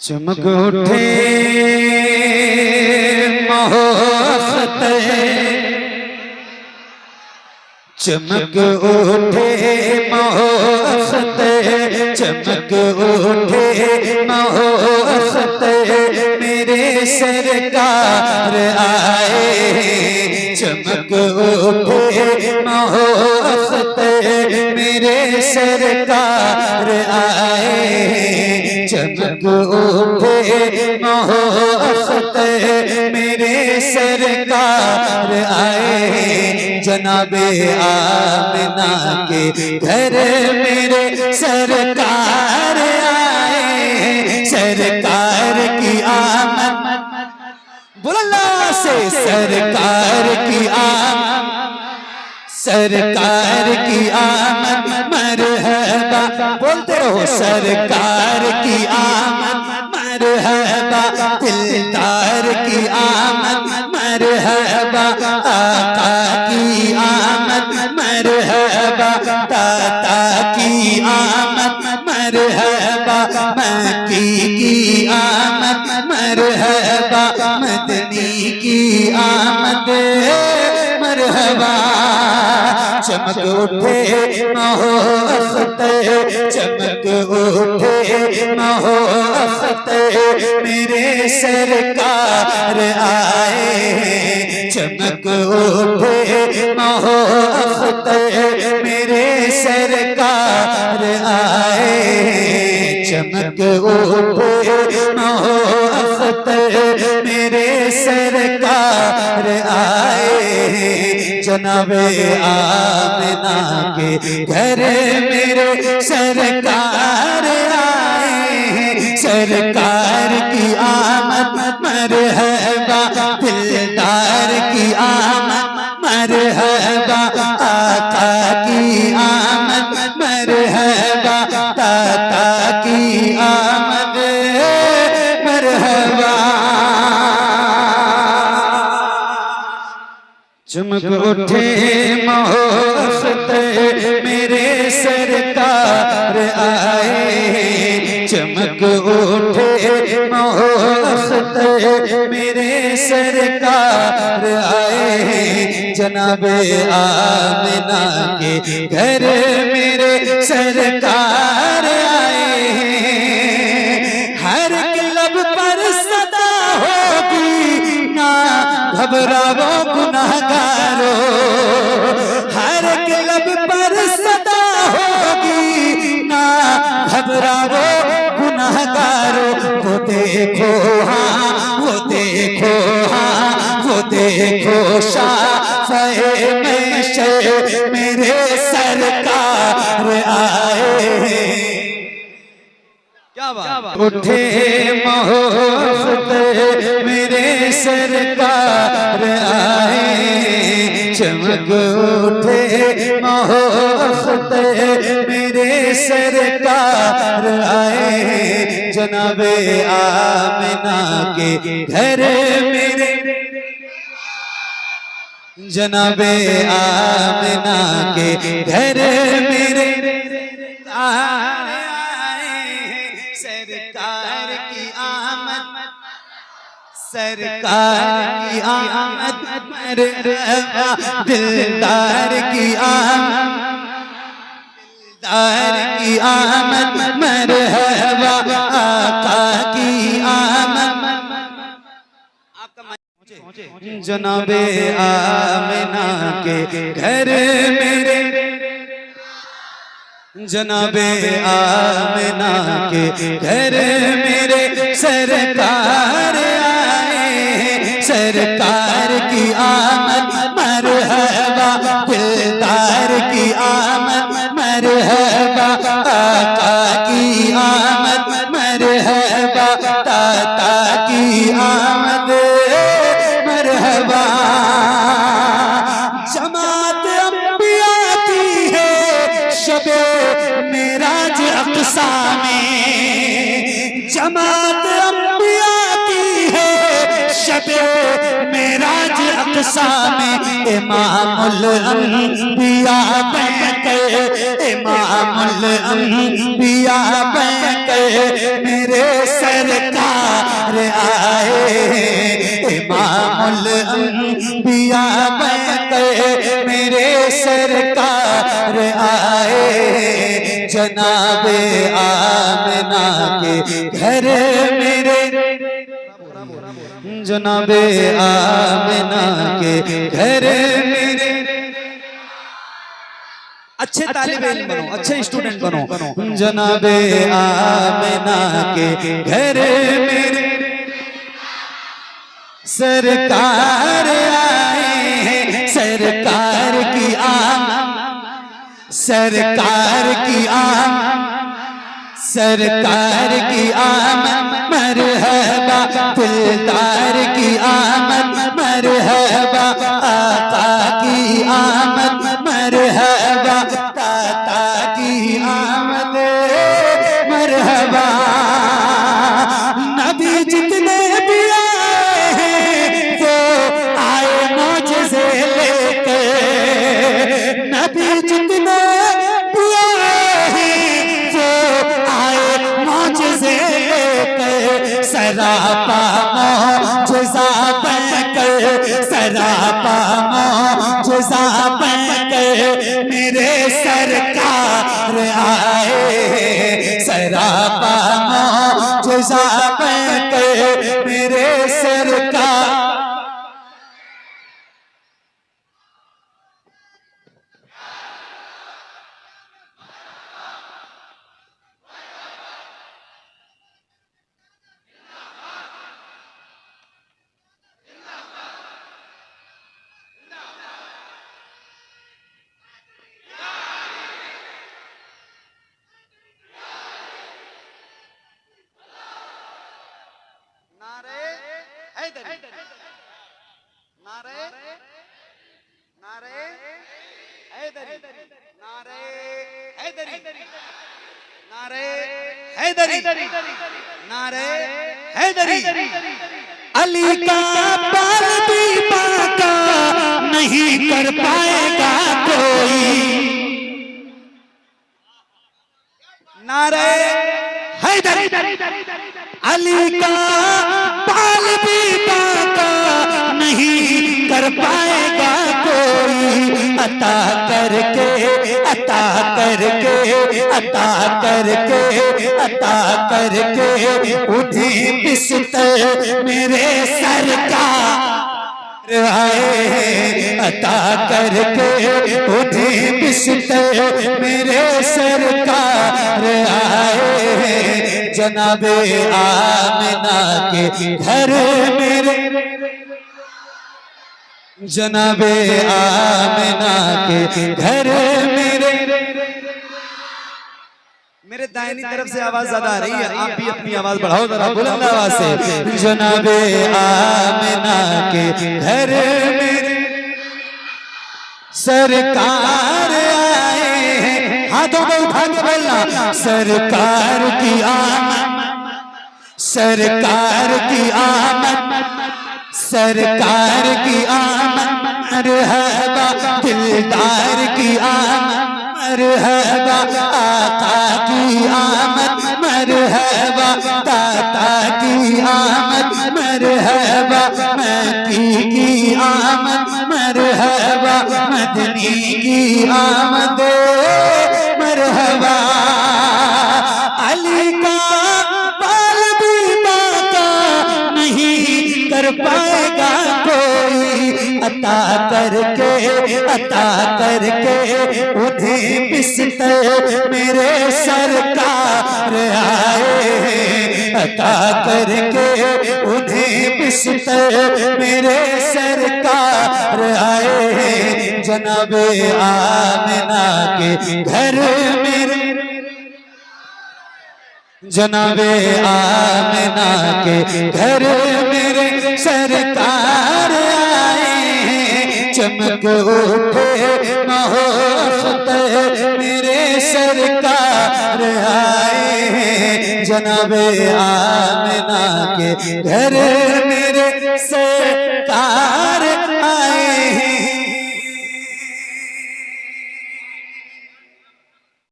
चमक उठे मोहब्बत, चमक उठे मोहब्बत, चमक उठे मोहब्बत, मेरे सरकार आए। चमक उठे मोहब्बत, मेरे सरकार आए। चमक उठे मोहब्बत, मेरे सरकार आए। जनाबे आमिना के घर मेरे सरकार आए। सरकार की आमद, बुलंद से सरकार की आमद, सरकार की आमद मरहबा, बोलते रहो सरकार की आमद मरहबा। दिलदार की आमद मरहबा, आका की आमद मरहबा, दाता की आमद मरहबा, मक्की की आमद मरहबा, मदनी की आमद मरहबा। चमक उठे मोहब्बत, चमक उठे मोहब्बत, मेरे सरकार आए। चमक उठे मोहब्बत, मेरे सरकार आए। चमक उठे मोहब्बत, मेरे सरकार आए। जनाबे आमिना के घर मेरे सरकार आए। सरकार की आमद मरहबा, दिलदार की आमद मरहबा, आका की आमद मरहबा, दाता की आमद मरहबा। चमक उठे मोहब्बत, मेरे सरकार आए। चमक उठे मोहब्बत, मेरे सरकार आए। जनाबे आमिना के घर मेरे सरकार आए। हर लब पर सदा होगी ना घबराओ गुनाहगारो, हर लब पर सदा होगी ना घबराओ गुनाहगारो। वो देखो हाँ, वो देखो हाँ, वो देखो शाफ़े महशर मेरे सरकार आए। क्या बात। उठे मोहब्बत, मेरे सरकार आए। चमक उठे मोहब्बत, मेरे सरकार आए। जनाबे आमिना के घर मेरे, जनाबे आमिना के घर मेरे सरकार की आमद, सरकार की आमद मरहबा, दिलदार की आमद, दिलदार की आमद मरहबा, आका की आमद। जनाबे आमिना के घर मेरे, जनाबे आमिना के घर मेरे सरकार आए। सरकार की आमद मरहबा, दिलदार की आमद मरहबा, आका की आमद मरहबा, दाता की आमद मरहबा। जमात अंबिया की है शबे मेराज अक़सा में, जमात अंबिया की है शबे मेराज अक़सा में इमामुल अंबिया बनकर, इमामुल अंबिया बनकर मेरे सरकार आए, इमामुल अंबिया बनकर मेरे सरकार आए। जनाबे आमिना के घर मेरे, जनाबे आमिना के घर मेरे। अच्छे तालिबे इल्म बनो, अच्छे स्टूडेंट बनो। जनाबे आमिना के घर मेरे सरकार आए हैं, सरकार की सरकार की सरकार की आमद मरहबा, दिलदार की आमद मरहबा, आका की आमद मरहबा, ताता की आमद मरहबा। नबी जितने भी आए हैं वो आए मौजज़े लेकर, नबी जितने भी आए हैं वो आए मौजज़े लेकर, सरापा मौजज़ा बनकर, सरापा मौजज़ा बनकर मेरे सरकार आए, सरापा मौजज़ा बनकर मेरे सरकार। अली का बाल भी बाका नहीं कर पाएगा कोई, नारे हैदरी। अली का बाल भी बाका नहीं कर पाएगा कोई, अता करके अता करके अता करके अता करके उठी बिस्तर मेरे सरकार आए, अता करके उठी बिस्तर मेरे सरकार आए। जनाबे आमिना के घर मेरे, जनाबे आमिना के घर मेरे। मेरे दाहिनी तरफ से आवाज ज्यादा आ रही है, आप भी अपनी आवाज बढ़ाओ जरा बुलंद आवाज से। जनाबे आमिना के घर मेरे सरकार आए हैं, हाथों को उठा के बोलना, सरकार की आमद, सरकार की आमद, सरकार की आमद मरहबा, दिलदार की आमद मरहबा, आका की आमद मरहबा, दाता की आमद मरहबा, मकी की आमद मरहबा, मदनी की आमद मरहबा। अली का बाल भी बाका नहीं कर पाएगा कोई, अता करके उन्हें बिस्तर मेरे सरकार आए, अता करके उन्हें बिस्तर मेरे सरकार आए। जनाबे आमिना के घर मेरे, जनाबे आमिना के घर मेरे सरकार आए हैं, चमक उठे महोशत मेरे सरकार आए हैं। जनाबे आमिना के घर मेरे हार